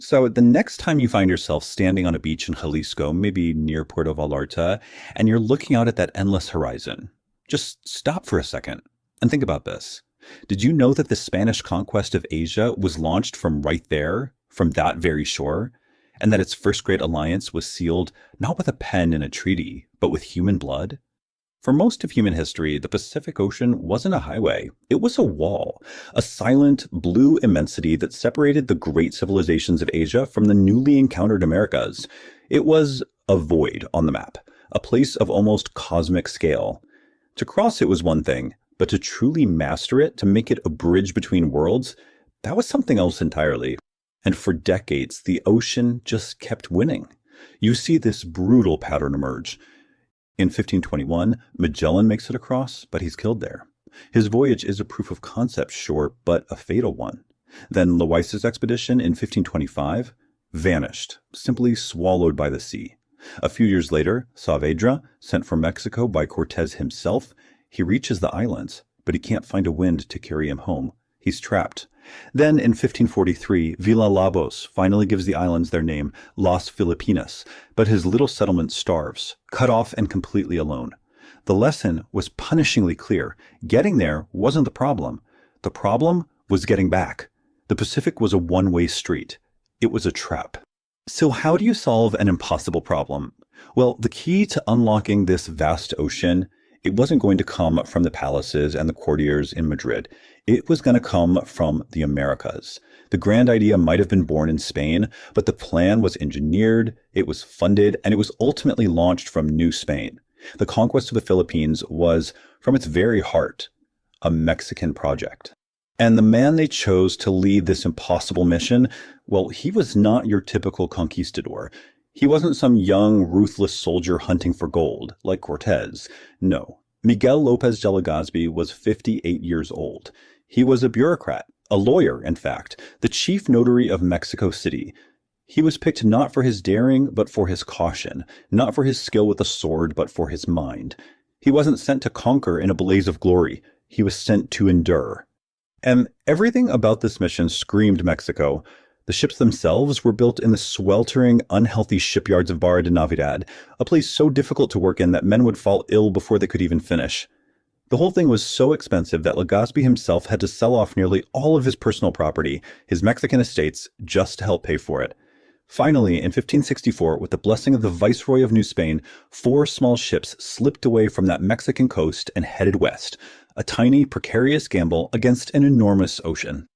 So the next time you find yourself standing on a beach in Jalisco, maybe near Puerto Vallarta, and you're looking out at that endless horizon, just stop for a second and think about this. Did you know that the Spanish conquest of Asia was launched from right there, from that very shore? And that its first great alliance was sealed not with a pen and a treaty, but with human blood? For most of human history, the Pacific Ocean wasn't a highway. It was a wall, a silent blue immensity that separated the great civilizations of Asia from the newly encountered Americas. It was a void on the map, a place of almost cosmic scale. To cross it was one thing, but to truly master it, to make it a bridge between worlds, that was something else entirely. And for decades, the ocean just kept winning. You see this brutal pattern emerge. In 1521, Magellan makes it across, but he's killed there. His voyage is a proof of concept, sure, but a fatal one. Then Loaisa's expedition in 1525 vanished, simply swallowed by the sea. A few years later, Saavedra, sent from Mexico by Cortez himself, he reaches the islands, but he can't find a wind to carry him home. He's trapped. Then in 1543, Villalobos finally gives the islands their name, Las Filipinas, but his little settlement starves, cut off and completely alone. The lesson was punishingly clear. Getting there wasn't the problem. The problem was getting back. The Pacific was a one-way street. It was a trap. So how do you solve an impossible problem? Well, the key to unlocking this vast ocean, it wasn't going to come from the palaces and the courtiers in Madrid. It was going to come from the Americas. The grand idea might have been born in Spain, but the plan was engineered, it was funded, and it was ultimately launched from New Spain. The conquest of the Philippines was, from its very heart, a Mexican project. And the man they chose to lead this impossible mission, well, he was not your typical conquistador. He wasn't some young, ruthless soldier hunting for gold, like Cortez. No. Miguel Lopez de Legazpi was 58 years old. He was a bureaucrat, a lawyer, in fact, the chief notary of Mexico City. He was picked not for his daring, but for his caution, not for his skill with a sword, but for his mind. He wasn't sent to conquer in a blaze of glory. He was sent to endure. And everything about this mission screamed Mexico. The ships themselves were built in the sweltering, unhealthy shipyards of Barra de Navidad, a place so difficult to work in that men would fall ill before they could even finish. The whole thing was so expensive that Legazpi himself had to sell off nearly all of his personal property, his Mexican estates, just to help pay for it. Finally, in 1564, with the blessing of the Viceroy of New Spain, 4 small ships slipped away from that Mexican coast and headed west, a tiny, precarious gamble against an enormous ocean.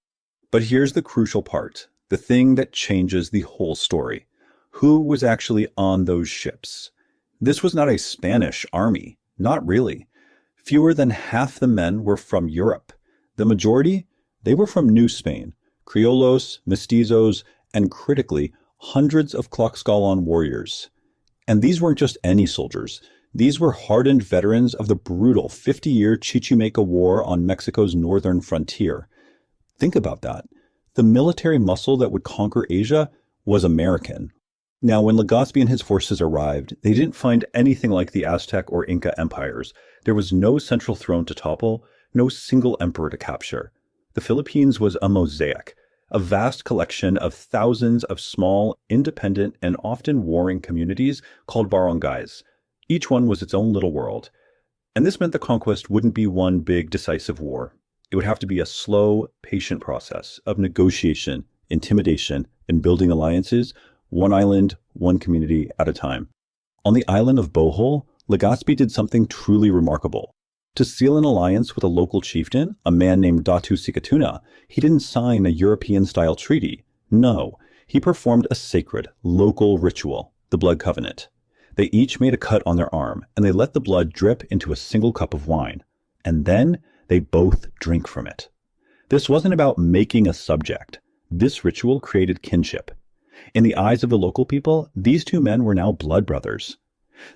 But here's the crucial part. The thing that changes the whole story. Who was actually on those ships? This was not a Spanish army. Not really. Fewer than half the men were from Europe. The majority, they were from New Spain. Criollos, mestizos, and critically, hundreds of Tlaxcalan warriors. And these weren't just any soldiers. These were hardened veterans of the brutal 50-year Chichimeca War on Mexico's northern frontier. Think about that. The military muscle that would conquer Asia was American. Now, when Legazpi and his forces arrived, they didn't find anything like the Aztec or Inca empires. There was no central throne to topple, no single emperor to capture. The Philippines was a mosaic, a vast collection of thousands of small, independent, and often warring communities called barangays. Each one was its own little world. And this meant the conquest wouldn't be one big decisive war. It would have to be a slow, patient process of negotiation, intimidation, and building alliances, one island, one community at a time. On the island of Bohol, Legazpi did something truly remarkable. To seal an alliance with a local chieftain, a man named Datu Sikatuna, he didn't sign a European-style treaty. No, he performed a sacred, local ritual, the blood covenant. They each made a cut on their arm, and they let the blood drip into a single cup of wine. And then they both drink from it. This wasn't about making a subject. This ritual created kinship. In the eyes of the local people, these two men were now blood brothers.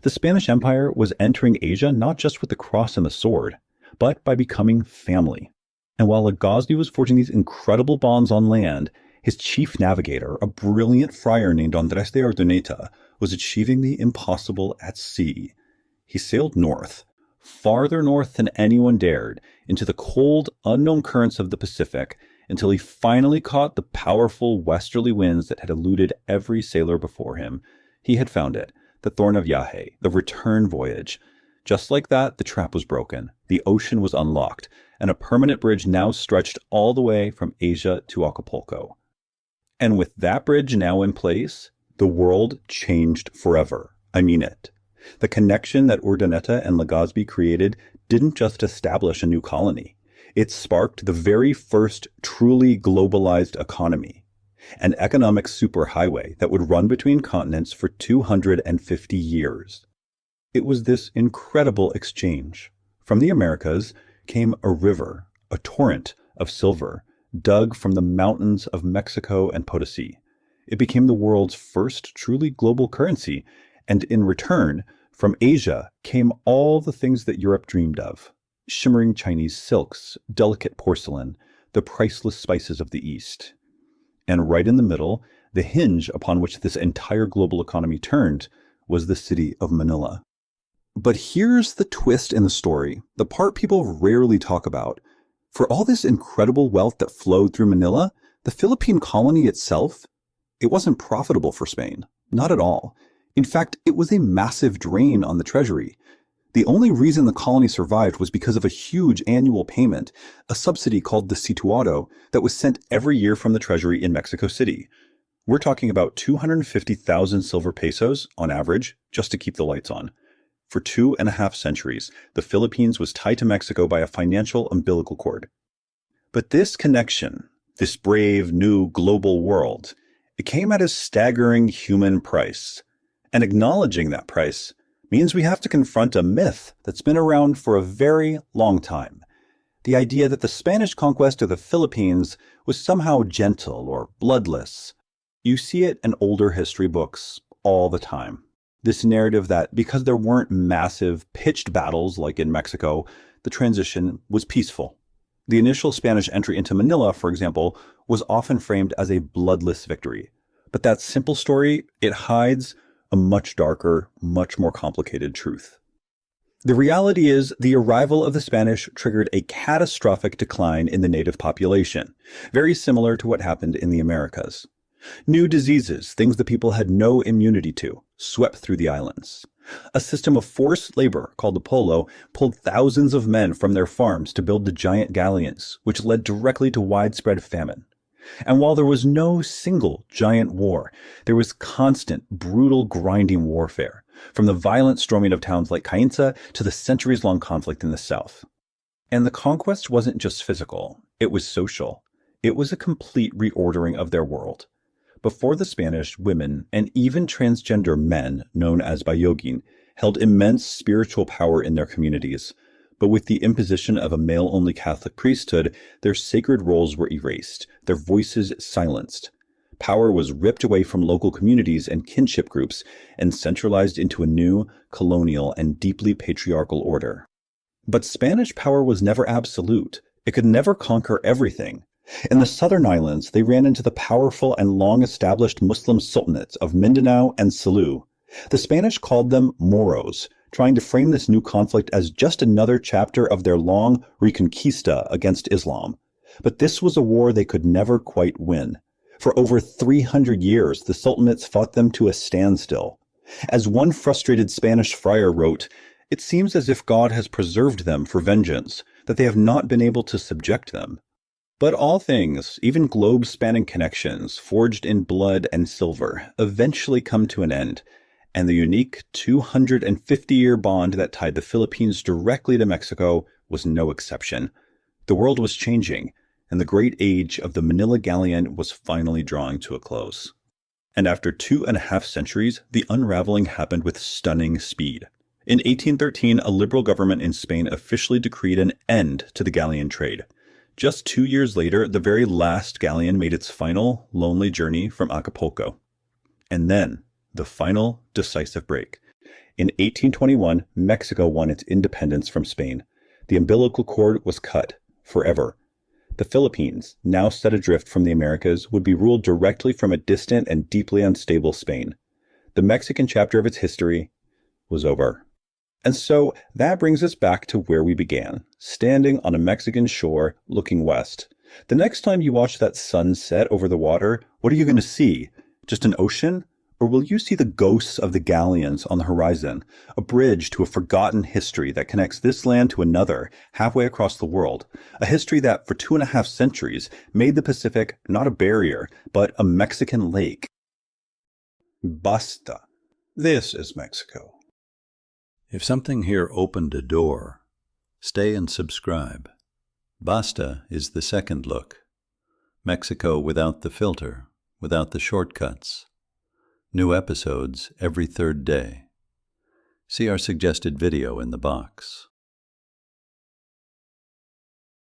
The Spanish Empire was entering Asia not just with the cross and the sword, but by becoming family. And while Legazpi was forging these incredible bonds on land, his chief navigator, a brilliant friar named Andres de Arduneta, was achieving the impossible at sea. He sailed north, farther north than anyone dared, into the cold, unknown currents of the Pacific, until he finally caught the powerful westerly winds that had eluded every sailor before him. He had found it, the Thorn of Yahe, the return voyage. Just like that, the trap was broken, the ocean was unlocked, and a permanent bridge now stretched all the way from Asia to Acapulco. And with that bridge now in place, the world changed forever. I mean it. The connection that Urdaneta and Legazpi created didn't just establish a new colony. It sparked the very first truly globalized economy, an economic superhighway that would run between continents for 250 years. It was this incredible exchange. From the Americas came a river, a torrent of silver, dug from the mountains of Mexico and Potosi. It became the world's first truly global currency, and in return, from Asia came all the things that Europe dreamed of. Shimmering Chinese silks, delicate porcelain, the priceless spices of the East. And right in the middle, the hinge upon which this entire global economy turned, was the city of Manila. But here's the twist in the story, the part people rarely talk about. For all this incredible wealth that flowed through Manila, the Philippine colony itself, it wasn't profitable for Spain. Not at all. In fact, it was a massive drain on the treasury. The only reason the colony survived was because of a huge annual payment, a subsidy called the situado, that was sent every year from the treasury in Mexico City. We're talking about 250,000 silver pesos, on average, just to keep the lights on. For 2.5 centuries, the Philippines was tied to Mexico by a financial umbilical cord. But this connection, this brave new global world, it came at a staggering human price. And acknowledging that price means we have to confront a myth that's been around for a very long time. The idea that the Spanish conquest of the Philippines was somehow gentle or bloodless. You see it in older history books all the time. This narrative that because there weren't massive pitched battles like in Mexico, the transition was peaceful. The initial Spanish entry into Manila, for example, was often framed as a bloodless victory. But that simple story, it hides a much darker, much more complicated truth. The reality is the arrival of the Spanish triggered a catastrophic decline in the native population, very similar to what happened in the Americas. New diseases, things the people had no immunity to, swept through the islands. A system of forced labor called the polo pulled thousands of men from their farms to build the giant galleons, which led directly to widespread famine. And while there was no single giant war, there was constant, brutal, grinding warfare, from the violent storming of towns like Cainta to the centuries-long conflict in the south. And the conquest wasn't just physical, it was social. It was a complete reordering of their world. Before the Spanish, women, and even transgender men, known as bayogin, held immense spiritual power in their communities. But with the imposition of a male-only Catholic priesthood, their sacred roles were erased, their voices silenced. Power was ripped away from local communities and kinship groups and centralized into a new, colonial, and deeply patriarchal order. But Spanish power was never absolute. It could never conquer everything. In the southern islands, they ran into the powerful and long-established Muslim sultanates of Mindanao and Sulu. The Spanish called them Moros, trying to frame this new conflict as just another chapter of their long reconquista against Islam. But this was a war they could never quite win. For over 300 years, the sultanates fought them to a standstill. As one frustrated Spanish friar wrote, "It seems as if God has preserved them for vengeance, that they have not been able to subject them." But all things, even globe-spanning connections, forged in blood and silver, eventually come to an end, and the unique 250-year bond that tied the Philippines directly to Mexico was no exception. The world was changing, and the great age of the Manila Galleon was finally drawing to a close. And after 2.5 centuries, the unraveling happened with stunning speed. In 1813, a liberal government in Spain officially decreed an end to the galleon trade. Just 2 years later, the very last galleon made its final, lonely journey from Acapulco. And then, the final decisive break. In 1821, Mexico won its independence from Spain. The umbilical cord was cut, forever. The Philippines, now set adrift from the Americas, would be ruled directly from a distant and deeply unstable Spain. The Mexican chapter of its history was over. And so that brings us back to where we began, standing on a Mexican shore looking west. The next time you watch that sunset over the water, what are you going to see? Just an ocean? Or will you see the ghosts of the galleons on the horizon, a bridge to a forgotten history that connects this land to another halfway across the world, a history that for 2.5 centuries made the Pacific not a barrier, but a Mexican lake? Basta. This is Mexico. If something here opened a door, stay and subscribe. Basta is the second look. Mexico without the filter, without the shortcuts. New episodes every third day. See our suggested video in the box.